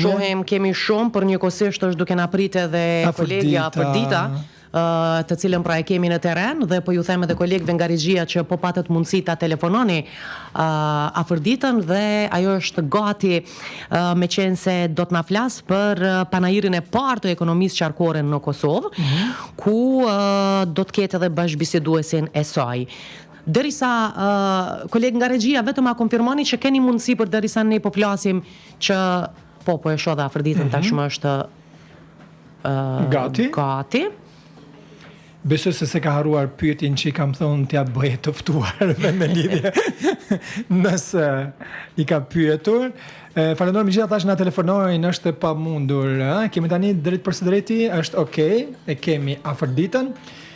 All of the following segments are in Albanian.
shohim kemi shumë, por njëkohësisht është duke na pritë edhe kolegja Afërdita, të cilën pra e kemi në teren, dhe po ju them edhe kolegëve nga regjia që po patët mundësi ta telefononi Afërditën, dhe ajo është gati me qenë se do të na flas për panajirin e parë të ekonomisë qarkore në Kosovë, ku do të ketë edhe bashkëbiseduesin e saj. Derisa kolegë nga regjia, vetëm a konfirmoni që keni mundësi, për derisa ne po flasim që po e shoh dhe Afërditën tashmë është gati. Besoj se ka haruar pyetjen që i kam thonë t'ja bëje të ftuar me lidhje nëse i ka pyetur. Falenderoj gjithë ata që na telefonojnë, është e pamundur. Kemi tani drejt për së drejti, është okay, e kemi Afërditën,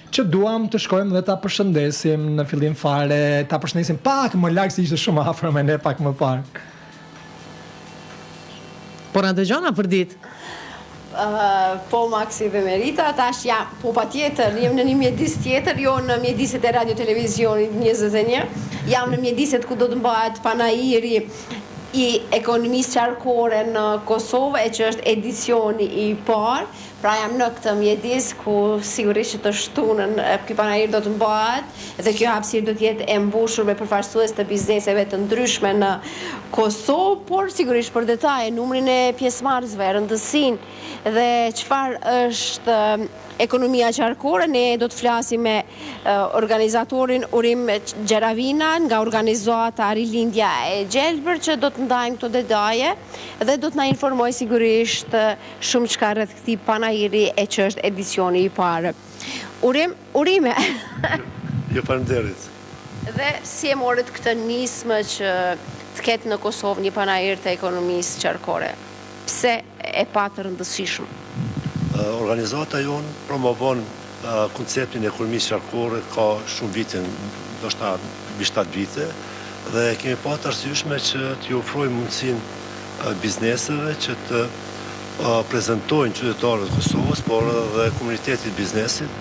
që duam të shkojmë dhe ta përshëndesim në fillim fare, ta përshëndesim pak më larg se ishte shumë afër me ne pak më parë. Por na dëgjon Afërdit? Po Maxi dhe Merita, tash po patjetër, jem në një mjedis tjetër, jo në mjediset e radio televizionit 21, jam në mjediset ku do të mbahet panajiri i ekonomisë qarkore në Kosovë, e që është edicioni i parë. Pra jam në këtë mjedis ku sigurisht që të shtunën ky panajir do të mbahet, dhe kjo hapësirë do të jetë e mbushur me përfaqësues të bizneseve të ndryshme në Kosovë, por sigurisht për detaje, numrin e pjesëmarrësve, rëndësinë dhe çfarë është ekonomia qarkore, ne do të flasim me organizatorin Urim Gjeravina nga organizata Rilindja e Gjelbër, që do të ndajmë këto detaje dhe do të na informoj sigurisht shumë çka rreth këtij panajiri, e që është edicioni i parë. Urime. Jo, faleminderit. Dhe si e morët këtë nismë që të ketë në Kosovë një panajir të ekonomisë qarkore? Pse e patë rëndësishëm? Organizata jonë promovon konceptin e ekonomisë qarkore ka shumë vite, ndoshta mbi 7 vite, dhe kemi pasur arsyeshme që t'ju ofrojmë mundësinë bizneseve që të prezantojnë qytetarët e Kosovës, por edhe komunitetit biznesit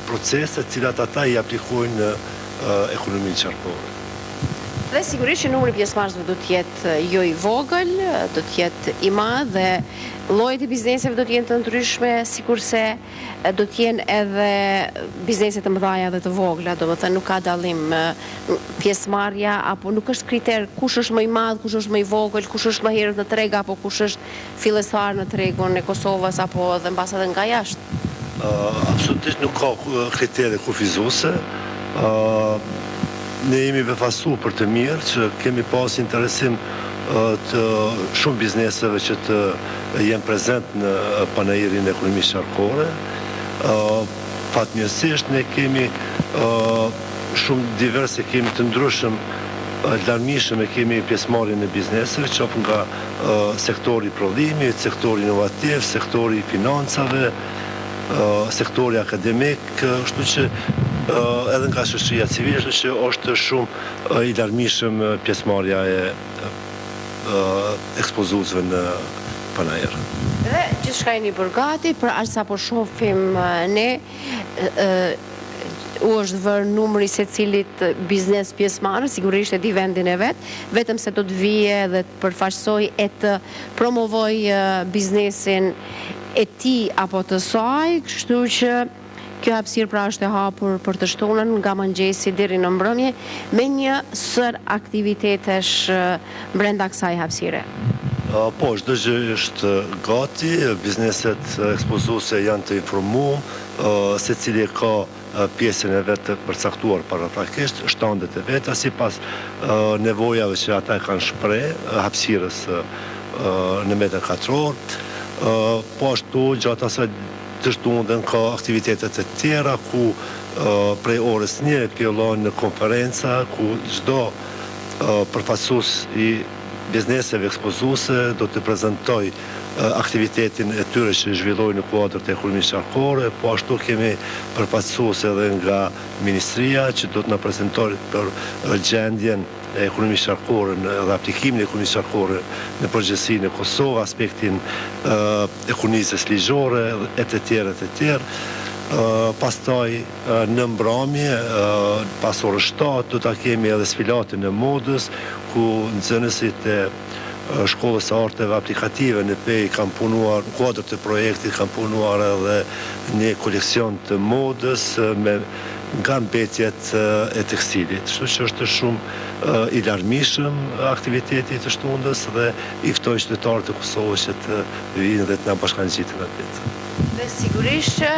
procese të cilat ata i aplikojnë në ekonominë qarkore. Dhe sigurisht që numri i pjesëmarrësve do të jetë jo i vogël, do të jetë i madh, dhe llojet e bizneseve do të jenë të ndryshme, sikurse do të jenë edhe biznese të mëdha dhe të vogla, domethënë nuk ka dallim pjesëmarrja, apo nuk është kriter kush është më i madh, kush është më i vogël, kush është më herët në treg, apo kush është fillestar në tregun e Kosovës, apo edhe mbas edhe nga jashtë. Absolutisht nuk ka kritere kufizuese. Ne jemi befasu për të mirë që kemi pas interesim të shumë bizneseve që të jenë prezent në panajirin e ekonomisë qarkore. Fatmirësisht ne kemi shumë diverse, kemi të ndryshëm, larmishëm, e kemi pjesëmarrjen e bizneseve, qoftë nga sektori i prodhimit, sektori inovativ, sektori i financave, sektori akademik, kështu që edhe nga shoqëria civile që është shumë i larmishëm pjesëmarrja e ekspozuesve në panajir. Dhe gjithçka jeni përgati, për aq sa po shohim ne, u është vërë numri se cilit biznes pjesëmarrës, sigurisht e di vendin e vet, vetëm se do të vije dhe të përfaqësoj e të promovoj biznesin e tij apo të saj, kështu që kjo hapësirë pra është e hapur për të shtunën nga mëngjesi deri në mbrëmje, me një sër aktivitetesh brenda kësaj hapësire. Po, çdo gjë është gati, bizneset ekspozuese janë të informuar, secili ka pjesën e vetë të përcaktuar paraprakisht, shtandet e veta sipas nevojave që ata kanë shpreh, hapësirës në metër katror. Po ashtu gjatë asaj të shtunën ka aktivitetet e tjera ku prej orës 1 fillon konferenca ku çdo përfaqësues i bizneseve ekspozuese do të prezantoj aktivitetin e tyre që zhvillojnë në kuadër të ekonomisë qarkore, po ashtu kemi përfaqësues edhe nga Ministria që do të na prezantojë për gjendjen e ekonomisë qarkore dhe aplikimin e ekonomisë qarkore në përgjithësinë e Kosovës, aspektin ekonomisë ligjore e të tjerë. Pastaj në mbrëmje, pas orës 7, do ta kemi edhe sfilatin e modës, ku nxënësit e shkollës së arteve aplikative në PEI kam punuar në kuadër të projektit, kam punuar edhe një koleksion të modës nga mbetjet e tekstilit. Kështu që është shumë i larmishëm aktiviteti të shtundës dhe i ftoj qytetarët e Kosovës që të vinë dhe të na bashkangjitin atë. Dhe sigurisht që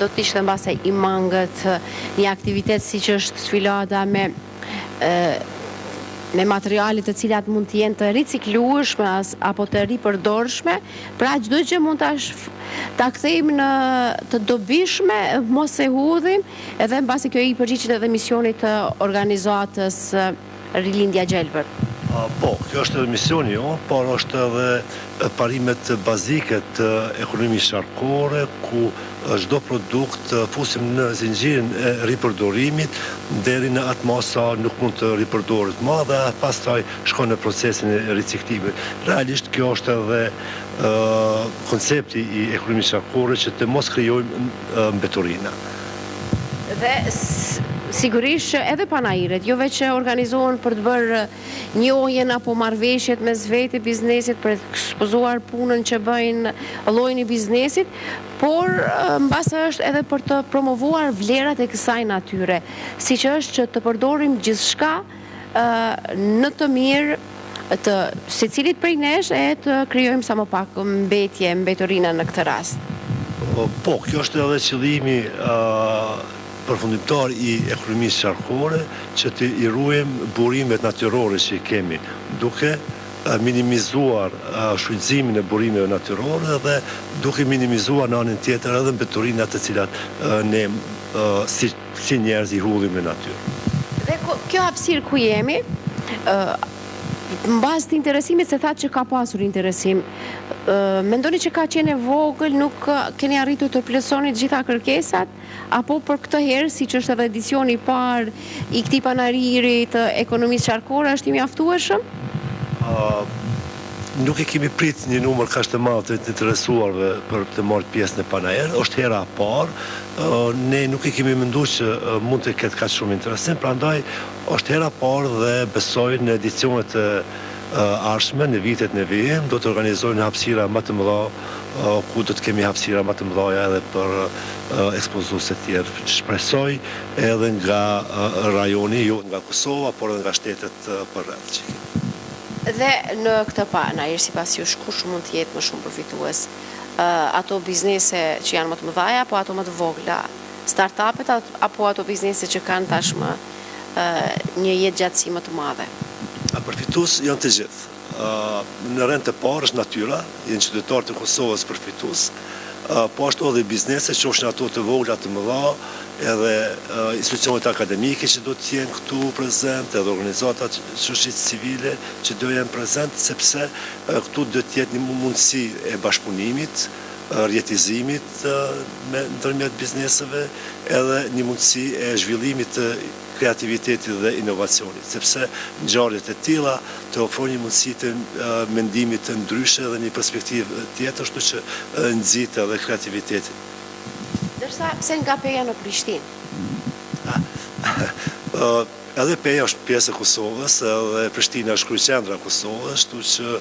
do të ishte mbase i mangët një aktivitet si që është sfilada me materialet të cilat mund të jenë të riciklueshme apo të ripërdorshme, pra çdo gjë mund ta kthejmë në të dobishme, mos e hudhim, edhe mbasi kjo i përgjigjet edhe misionit të organizatës Rilindja Gjelbër. Po, kjo është edhe misioni jo, por është edhe parimet bazike të ekonomisë sharkore, ku çdo produkt fusim në zinxhirin e ripërdorimit deri në atë masa nuk mund të ripërdoret më dhe pastaj shkon në procesin e riciklimit. Realisht kjo është edhe koncepti i ekonomisë sharkore që të mos krijojmë mbeturina. Dhe sigurisht që edhe panajiret, jo veç që organizohen për të bërë njohjen apo marrëveshjet mes vetë biznesit, për të ekspozuar punën që bëjnë llojin e biznesit, por mbase është edhe për të promovuar vlerat e kësaj natyre, siç është që të përdorim gjithçka në të mirë të secilit prej nesh e të krijojmë sa më pak mbeturina në këtë rast. Po, kjo është edhe qëllimi përfundimtar i ekonomisë sharkore, që të i ruajmë burimet natyrore që i kemi, duke minimizuar shfrytëzimin e burimeve natyrore dhe duke minimizuar në anën tjetër edhe mbeturinat të cilat ne si njerëz i hudhim në natyrë. Dhe kjo hapësirë ku jemi, në bazë të interesimit se thatë që ka pasur interesim, mendoni që ka qenë e vogël, nuk keni arritur të plotësoni të gjitha kërkesat, apo për këtë herë, siç është edhe edicioni i parë i këtij panajiri të ekonomisë sharkore, është i mjaftueshëm? Nuk e kemi prit një numër kaq të madh të interesuarve për të marrë pjesë në panajër, është hera e parë. Ne nuk e kemi menduar që mund të ketë kaq shumë interesim, prandaj është hera e parë dhe besoj në edicionet e ardhshme, në vitet në vijim, do të organizojnë hapësira më të mëdha, ku do të kemi hapësira më të mëdha edhe për ekspozues të tjerë. Shpresoj edhe nga rajoni, jo nga Kosova, por edhe nga shtetet përreth. Dhe në këtë panajër, sipas jush, kush mund të jetë më shumë përfitues? Ato biznese që janë më të mëdha apo ato më të vogla? Startupet apo ato biznese që kanë tashmë një jetëgjatësi më të madhe? Përfitues janë të gjithë. Në rend të parë është natyra, janë qytetarët e Kosovës përfitues, po ashtu edhe biznese, qofshin ato të vogla të mëdha, edhe institucionet akademike që do të jenë këtu prezent, edhe organizatat shoqërisë civile që do jenë prezent, sepse këtu do të jetë një mundësi e bashkëpunimit, rjetizimit ndërmjet bizneseve, edhe një mundësi e zhvillimit të kreativitetit dhe inovacionit, sepse ngjarjet e tilla të ofrojnë një mundësi të mendimit të ndryshe dhe një perspektivë tjetër, kështu që nxit edhe kreativitetin. Dërsa pse nga PEI në Prishtinë? Edhe PEI është pjesë e Kosovës, edhe Prishtina është kryeqendra e Kosovës, kështu që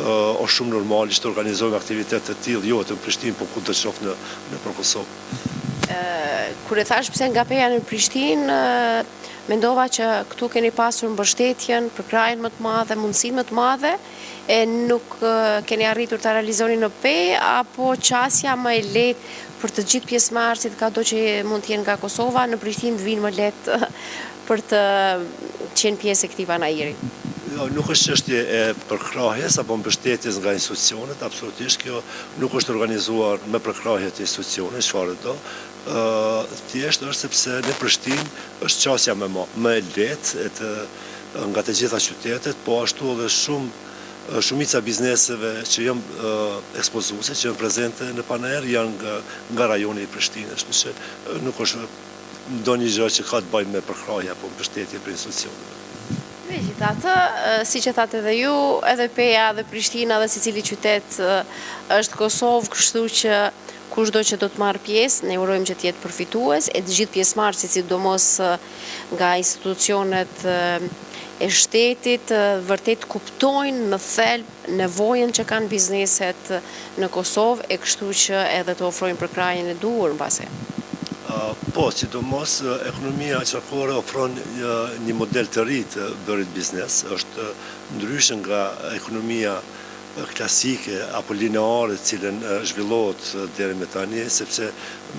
është shumë normalisht të organizojmë aktivitete të tillë, jo vetëm në Prishtinë, por ku do të qoftë në Kosovë. Kur e thash pse nga PEI në Prishtinë, mendova që këtu keni pasur mbështetjen, përkrahjen më të madhe, mundësinë më të madhe, e nuk keni arritur ta realizoni në PEI, apo qasja më e lehtë për të gjithë pjesëmarrësit, kado që mund të jenë nga Kosova, në Prishtinë të vinë më lehtë për të qenë pjesë e këtij panajiri? Nuk është çështje e përkrahjes apo mbështetjes nga institucionet, absolutisht kjo nuk është organizuar me përkrahje të institucionit, çfarë do. Thjesht është sepse në Prishtinë është qasja më e lehtë nga të gjitha qytetet, po ashtu edhe shumica bizneseve që janë ekspozuese, që janë prezente në panajër, janë nga rajoni i Prishtinës, kështu që nuk është ndonjë gjë që ka të bëjë me përkrahje apo mbështetje për institucioneve. Megjithatë, siç e thatë edhe ju, edhe PEI dhe Prishtina dhe secili qytet është Kosovë, kështu që kushdo që do të marrë pjesë, ne urojmë që të jetë përfitues, e të gjithë pjesëmarrësit, sidomos nga institucionet e shtetit vërtet kuptojnë në thelb nevojën që kanë bizneset në Kosovë, e kështu që edhe të ofrojnë përkrajën e duhur mbase. Po, sidomos ekonomia qarkore ofron një model të ri të bërit biznes, është ndryshën nga ekonomia klasike apo lineare cilën zhvillohet deri me tani, sepse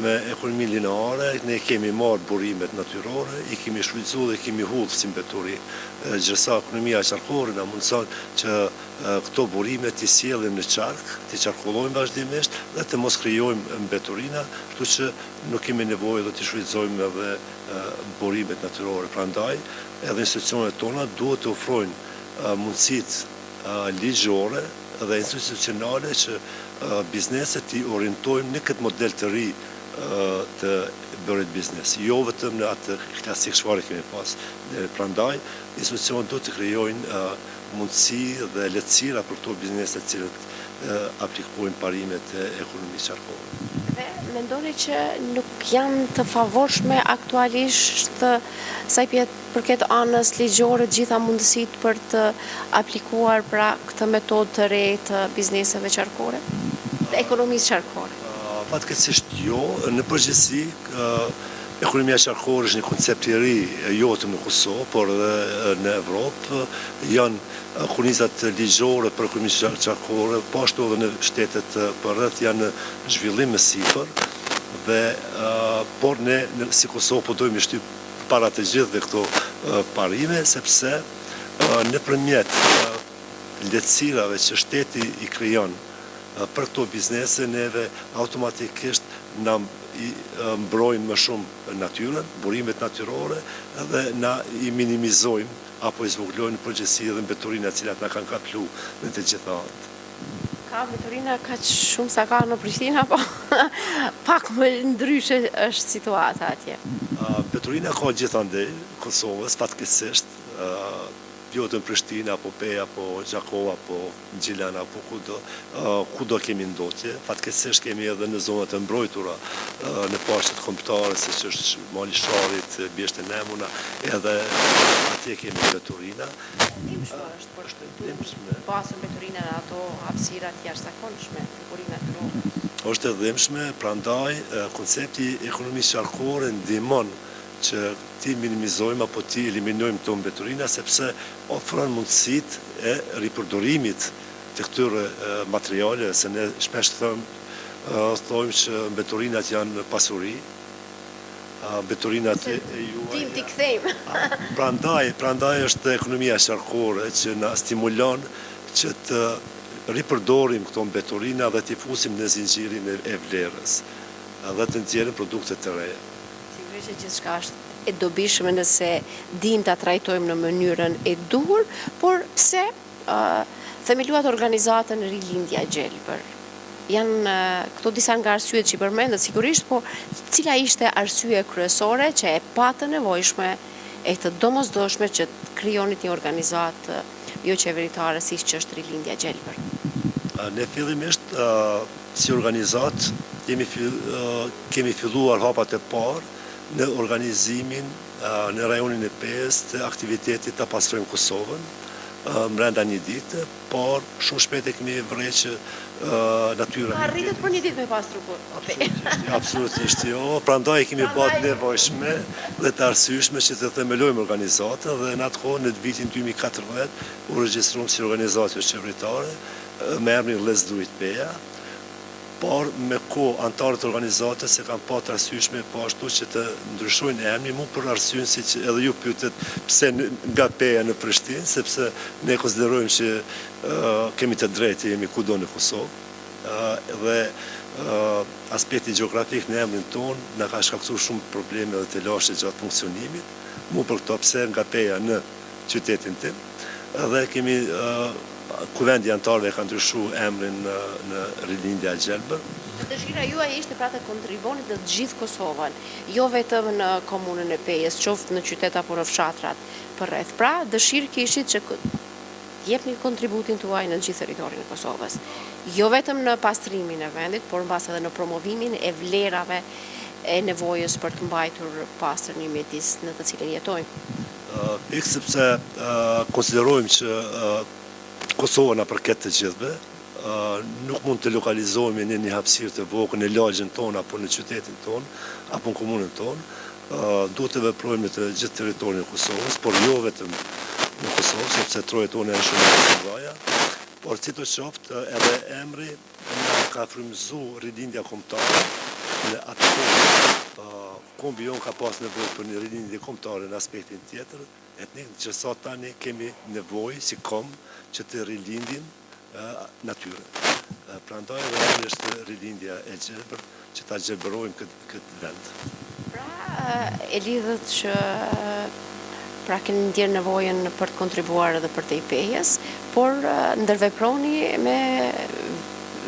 me ekonomi lineare ne kemi marrë burimet natyrore, i kemi shfrytzuar dhe kemi hudhë si mbeturi. Gjërsa ekonomia qarkore na mundson që këto burime t'i sjellim në qark, t'i qarkullojmë vazhdimisht dhe të mos krijojmë mbeturina, kështu që nuk kemi nevojë dhe t'i shfrytëzojmë edhe burimet natyrore. Prandaj, edhe institucionet tona duhet të ofrojnë mundësitë ligjore dhe institucionale që bizneset i orientojmë në këtë model të ri të bërit biznes. Jo vetëm në atë klasik çfarë kemi pas. Prandaj, institucionet duhet të krijojnë mundësi dhe lehtësira për këto bizneset cilët aplikojnë parimet e ekonomisë qarkore. Dhe mendoni që nuk janë të favorshme aktualisht sa i përket anës ligjore gjitha mundësitë për të aplikuar pra këtë metodë të re të bizneseve qarkore, të ekonomisë qarkore? Fatkeqësisht jo, në përgjithësi ekonomia qarkore është një koncept i ri, jo vetëm në Kosovë, por edhe në Evropë. Janë kurrizat ligjore për ekonominë qarkore, po ashtu edhe në shtetet përreth janë në zhvillim më sipër dhe por ne si Kosovë po dojmë shtyp para të gjithëve këto parime, sepse nëpërmjet lehtësirave që shteti i krijon për këto biznese, neve automatikisht na mbrojnë më shumë natyrën, burimet natyrore, dhe na i minimizojmë apo i zvogëlojmë në përgjithësi edhe mbeturinat cilat na kanë kaplu në të gjitha anët. Ka mbeturina kaq shumë sa ka në Prishtinë, apo pak më ndryshe është situata atje? Mbeturina ka gjithandej Kosovës, fatkeqësisht, jo të në Prishtinë, apo Peja, apo Gjakova, apo Gjilana, apo kudo kemi ndotje. Fatkeqësisht kemi edhe në zonat e mbrojtura, në pashtet kombëtare, si që është Mali Sharit, Bjeshtë e Nemuna, edhe atje kemi mbeturina. Dimshme është për të pasur mbeturina në ato hapësirat jashtëzakonshme të burimit natyror. Është e dhimbshme, prandaj koncepti ekonomisë qarkore ndihmon që ti minimizojmë apo ti eliminojmë këto mbeturina, sepse ofron mundësitë e ripërdorimit të këtyre materiale, se ne shpesh thojmë që mbeturinat janë pasuri, mbeturinat e juaj. Tim t'i kthejmë. Prandaj është ekonomia qarkore që na stimulon që të ripërdorim këto mbeturina dhe t'i fusim në zinxhirin e vlerës dhe të nxjerrim produkte të reja. Sigurisht që gjithçka është e dobishme nëse dim ta trajtojmë në mënyrën e duhur, por pse themeluat organizatën Rilindja Gjelbër? Janë këto disa nga arsyet që i përmendet sigurisht, por cila ishte arsye kryesore që e patë nevojshme e të domosdoshme që të krijonit një organizatë jo qeveritare siç që është Rilindja Gjelbër? Ne fillimisht si organizat kemi filluar hapat e parë në organizimin në rajonin e 5 të aktivitetit të pastrojmë Kosovën mbrenda një dite, por shumë shpejt e kemi vrej që natyra... Arritet për një ditë me pastru Absolutisht jo, prandaj kemi bërë nevojshme dhe të arsyeshme që të themelojmë organizatën dhe në atë kohë në vitin 2014 u regjistruam si organizatë qeveritare me emrin Let's Do It Peja, por me kohë antarët organizatës se kanë patë arsyeshme po ashtu që të ndryshojnë emrin, mu për arsyen si që edhe ju pyetet pse nga Peja në Prishtinë, sepse ne konsiderojmë që kemi të drejtë, jemi kudo në Kosovë, dhe aspekti gjeografik në emrin tonë na ka shkaktuar shumë probleme dhe të lashë gjatë funksionimit, mu për këto pse nga Peja në qytetin tim, dhe kemi kuvendi antarëve ka ndryshu emrin në Rilindja Gjelbër. Dëshira juaj ishte pra të kontribonit në të gjithë Kosovën, jo vetëm në komunën e Pejës, qoftë në qytet apo në fshatrat përreth. Pra, dëshirë kishit që jepni kontributin tuaj në gjithë territorin e Kosovës. Jo vetëm në pastrimin e vendit, por mbas edhe në promovimin e vlerave e nevojës për të mbajtur pastër një mjedis në të cilën jetojmë. Pikë sepse konsiderojmë që Kosova na përket të gjithëve, nuk mund të lokalizohemi në një hapësirë të vogël në lagjin tonë apo në qytetin tonë apo në komunën tonë. Duhet të veprojmë në të gjithë territorin e Kosovës, por jo vetëm në Kosovë, sepse trojet tonë janë shumë të mëdha. Por sidoqoftë edhe emri na ka frymëzuar rilindja kombëtare në atë kohë. Kombi jon ka pas nevojë për një rilindje kombëtare në aspektin tjetër, etnik, që sot tani kemi nevojë si komb që të rilindim natyrën. Prandaj edhe është rilindja e gjelbër që ta gjelbërojmë këtë vend. Pra, e lidhët që keni ndjerë nevojën për të kontribuar edhe për të IPE-s, por ndërveproni me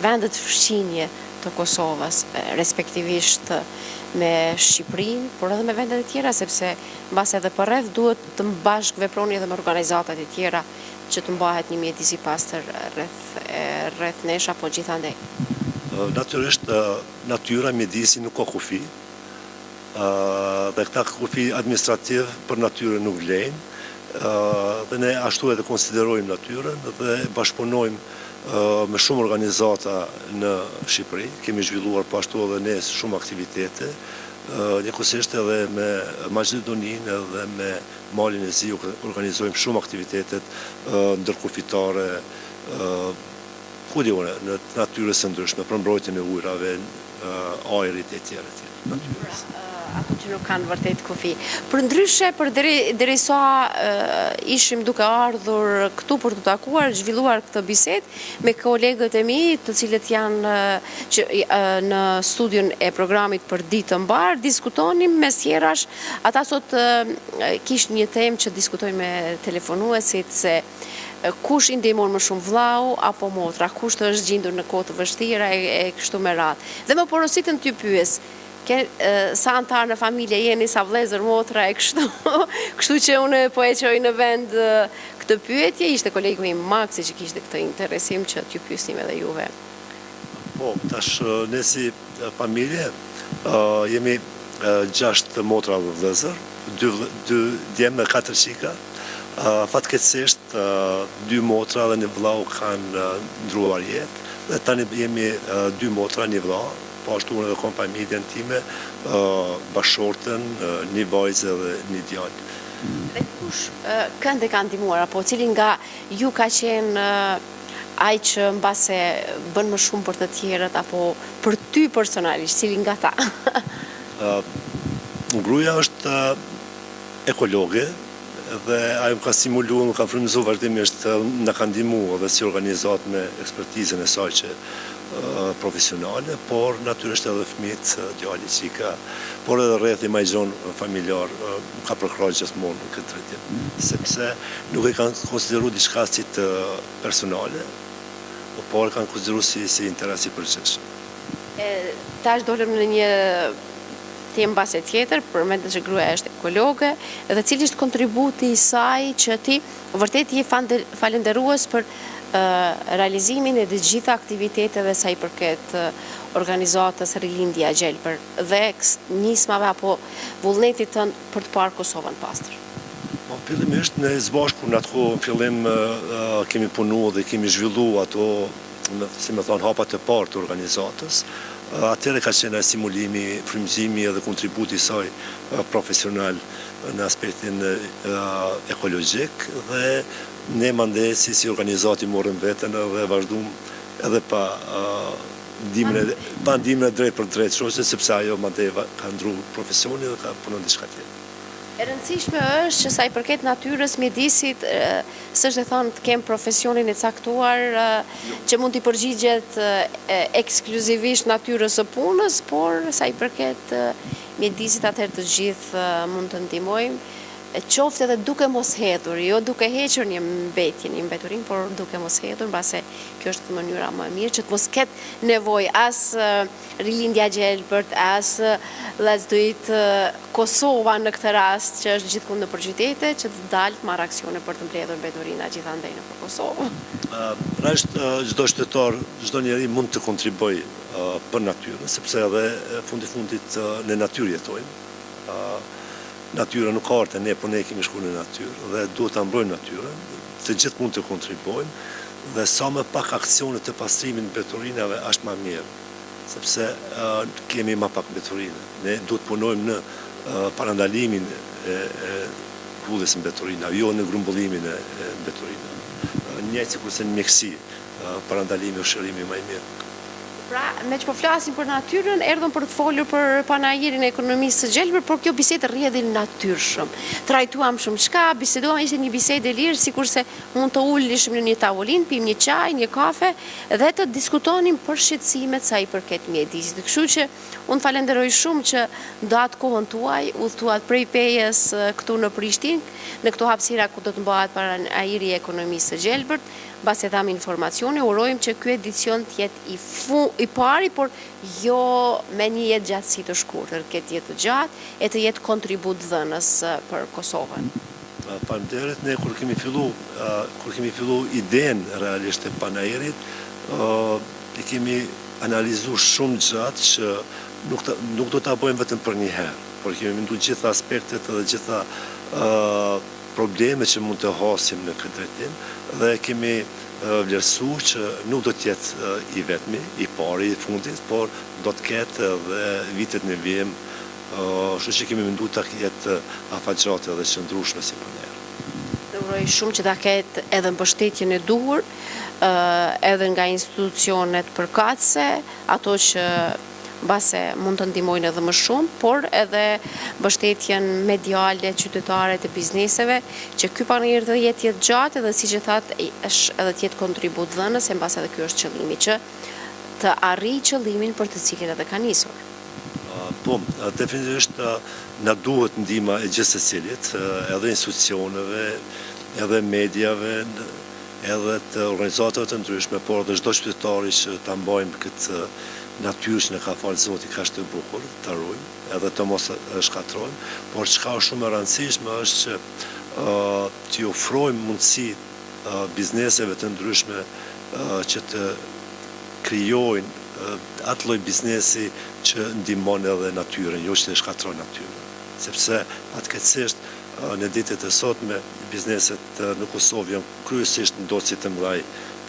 vendet fshqinje të Kosovës, respektivisht me Shqipërinë, por edhe me vendet e tjera, sepse mbas edhe për rreth duhet të bashkëveproni edhe me organizatat e tjera që të mbahet një mjedis i pastër rreth nesh apo gjithandej. Natyrisht, natyra mjedisi nuk ka kufi, dhe këta kufi administrativ për natyrën nuk vlejnë, dhe ne ashtu edhe konsiderojmë natyrën dhe bashkëpunojmë me shumë organizata në Shqipëri. Kemi zhvilluar po ashtu edhe ne shumë aktivitete, njëkohësisht edhe me Maqedoninë edhe me Malin e Zi organizojmë shumë aktivitetet ndërkufitare, në natyrës së ndryshme, për mbrojtjen e ujrave, ajrit e tjera natyrës. Ato që nuk kanë vërtet kufi. Për ndryshe, për derisa ishim duke ardhur këtu për të takuar, zhvilluar këtë bisedë me kolegët e mi, të cilët janë në studion e programit për ditë mbar, diskutonim mes tjerash, ata sot kishin një temë që diskutojnë me telefonuesit se kush i ndihmon më shumë vllau apo motra, kush të është gjendur në kohë të vështira e kështu me radhë. Dhe më porositën t'ju pyes, sa antar në familje jeni, sa vëllezër, motra e kështu, kështu që unë po e qoj në vend këtë pyetje, ishte kolegu im Maksi që kishte këtë interesim që t'ju pyesnim edhe juve. Po, tash ne si familje jemi 6 motra dhe vëllezër, 2 djemë dhe 4 qika. Fatkeqësisht 2 motra dhe një vëllau kanë ndruar jetë, dhe tani jemi 2 motra, një vëllau, po ashtu unë edhe kom familjen time, bashortën, një vajzë dhe një djalë. Dhe kush kënd e kanë ndihmuar, apo cili nga ju ka qenë ai që mbase bën më shumë për të tjerët, apo për ty personalisht, cili nga ta? Gruaja është ekologe, dhe ajo më ka stimuluar, më ka frymëzuar vazhdimisht, na ka ndihmuar edhe si organizat me ekspertizën e saj që profesionale, por natyrisht edhe fëmijët, djali qika, por edhe rrethi më i gjon familjar ka përkrahur gjithmonë në këtë drejtim, sepse nuk e kanë konsideruar diçka si të personale, por kanë konsideruar si interes i përgjithshëm. Tash dolëm në një temë base tjetër, përmendet që gruaja është ekologe, dhe cili është kontributi i saj që ti vërtet je falenderues për realizimin e të gjitha aktiviteteve sa i përket organizatës Rilindja Gjelbër dhe nismave apo vullnetit tënd për të parë Kosovën pastër. Fillimisht ne zbashku në atë kohë fillim kemi punuar dhe kemi zhvilluar ato, si më thonë, hapat e parë të organizatës. Atëherë ka qenë stimulimi, frymëzimi edhe kontributi i saj profesional në aspektin ekologjik dhe ne mandej si organizati morëm veten dhe vazhdum edhe pa ndihmën e drejt për drejt shoqe, sepse ajo mandej ka ndru profesionin dhe ka punon diçka tjetër. E rëndësishme është që sa i përket natyrës, mjedisit, s'është e thonë të kemë profesionin e caktuar që mund t'i përgjigjet ekskluzivisht natyrës së punës, por sa i përket mjedisit atëherë të gjithë mund të ndihmojmë, qoftë edhe duke mos hedhur, jo duke hequr një mbeturin, por duke mos hedhur, mbase kjo është mënyra më e mirë, që të mos ketë nevojë as Rilindja Gjelbërt, as Let's Do It Kosova në këtë rast, që është gjithkund në përqytete, që të dalë të marrë aksione për të mbledhur mbeturina gjithandej në Kosovë. Rresht, çdo shtetar, çdo njeri mund të kontribojë për natyrën, sepse edhe fundit në natyrë jetojmë. natyra nuk ka arte ne, por ne kemi shku në natyrë dhe duhet ta mbrojmë natyrën, të gjithë mund të kontribuojnë dhe sa më pak aksionet të pastrimit në mbetorinave është më mirë, sepse kemi më pak mbeturinë. Ne duhet punojmë në parandalimin e pulljes në mbetorina, jo në grumbullimin e mbetorinave. Njëjtë sikurse në mjekësi, parandalimi o shërimi më i mirë. Pra, me që po flasim për natyrën, erdhëm për të folur për panajirin e ekonomisë së gjelbër, por kjo bisedë rrjedhin natyrshëm. Trajtuam shumë çka, biseduam, ishte një bisedë e lirë, sikurse mund të ulishim në një tavolinë, pim një çaj, një kafe dhe të diskutonim për shqetësimet sa i përket mjedisit. Kështu që unë falenderoj shumë që datë kohën tuaj, udhëtuat prej Pejes këtu në Prishtinë, në këto hapësira ku do të mbahet panajiri e ekonomisë së gjelbërt. Basi dham informacione, urojmë që ky edicion të jetë i pari, por jo me një jetë gjatësi të shkurtër, këtë jetë të gjatë e të jetë kontribut dhënës për Kosovën. Faleminderit, ne kur kemi fillu idenë realisht e panajirit, e kemi analizuar shumë gjatë që nuk do ta bëjmë vetëm për një herë, por kemi menduar gjitha aspektet dhe gjitha probleme që mund të hasim në këtë drejtim dhe kemi vlerësu që nuk do të jetë i vetmi, i pari, i fundit, por do të ketë dhe vitet në vijim, kështu që kemi menduar ta jetë afatgjate dhe qëndrueshme si panajër. Uroj shumë që ta ketë edhe mbështetjen e duhur, edhe nga institucionet përkatëse, ato që base mund të ndihmojnë edhe më shumë, por edhe mbështetjen mediale, qytetare të bizneseve, që ky panajir të jetë gjatë dhe siç e thatë është edhe të jetë kontribut dhënës, e mbas edhe ky është qëllimi, që të arrijë qëllimin për të cilin edhe ka nisur. Po, definitivisht na duhet ndihma e gjithë secilit, edhe institucioneve, edhe mediave, edhe të organizatave të ndryshme, por edhe çdo qytetari që ta mbajmë këtë natyrë që në ka falë Zoti ka shtë bukur, të ruajmë, edhe të mos shkatrojmë, por çka është shumë e rëndësishme është që të ofrojmë mundësi bizneseve të ndryshme që të krijojnë atë lloj biznesi që ndihmon edhe natyrën, jo që të shkatrojnë natyrën. Sepse fatkeqësisht në ditët e sotme bizneset në Kosovë janë kryesisht ndosje të mëdha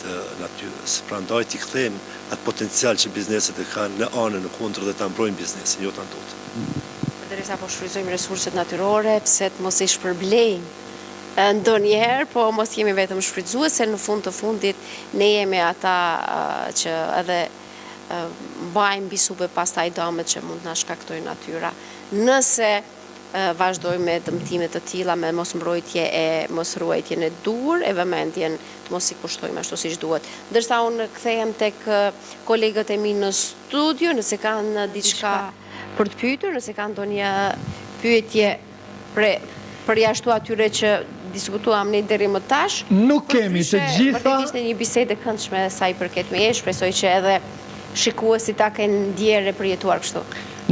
të natyrës. Prandaj t'i kthejmë atë potencial që bizneset e kanë në anën e kundër dhe ta mbrojnë biznesin, jo ta ndotin. Përderisa po shfrytëzojmë resurset natyrore, pse të mos i shpërblejmë ndonjëherë, po mos jemi vetëm shfrytëzues, se në fund të fundit ne jemi ata që edhe mbajmë mbi supë pastaj dëmet që mund të na shkaktojnë natyra. Nëse vazhdojmë me dëmtime të tilla, me mosmbrojtje e mosruajtjen e dur, e vëmendjen të mos i kushtojmë ashtu siç duhet. Ndërsa unë kthehem tek kolegët e mi në studio, nëse kanë diçka për të pyetur, nëse kanë ndonjë pyetje përjashtu atyre që diskutuam ne deri më tash. Nuk kemi të gjitha. Vërtet ishte një bisedë e këndshme sa i përket meje, shpresoj që edhe shikuesit ta kenë ndjerë e përjetuar kështu.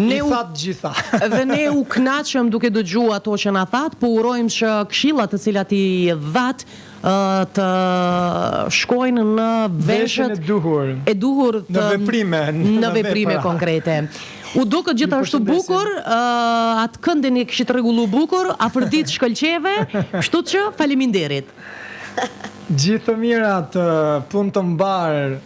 Ne thatë gjitha. Dhe ne u kënaqëm duke dëgjuar ato që na thatë, po urojmë që këshillat të cilat i dhat të shkojnë në veshët e duhur në veprime konkrete. U duket gjithashtu bukur, atë këndin e kishit rregullu bukur, afërdit shkëlqeve, kështu që faleminderit. Gjithë të mirat, punë të mbar.